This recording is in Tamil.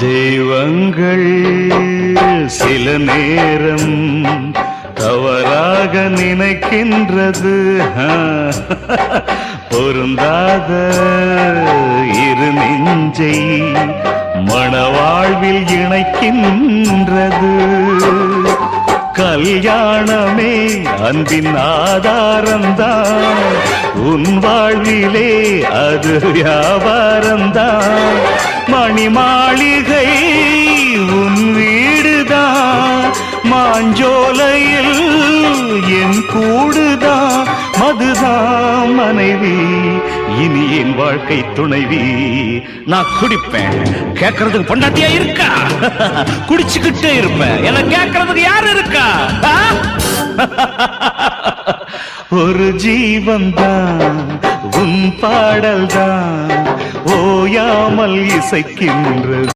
தெய்வங்கள் சில நேரம் தவறாக நினைக்கின்றது. பொருந்தாத இரு நெஞ்சை மணவாழ்வில் இணைக்கின்றது. கல்யாணமே அன்பின் ஆதாரம்தான், உன் வாழ்விலே அது வியாபாரம்தான். மணி மாளிகை உன் வீடுதான், மாஞ்சோலையில் என் கூடுதான். மதுதான் மனைவி, இனி என் வாழ்க்கை துணைவி. நான் குடிப்பேன், கேட்கறதுக்கு பொண்டாட்டியா இருக்கா? குடிச்சுக்கிட்டே இருப்பேன், என்ன கேட்கறதுக்கு யாரு இருக்கா? ஒரு ஜீவன் தான் உன் பாடல் தான் ஓயாமல் இசைக்கின்றது.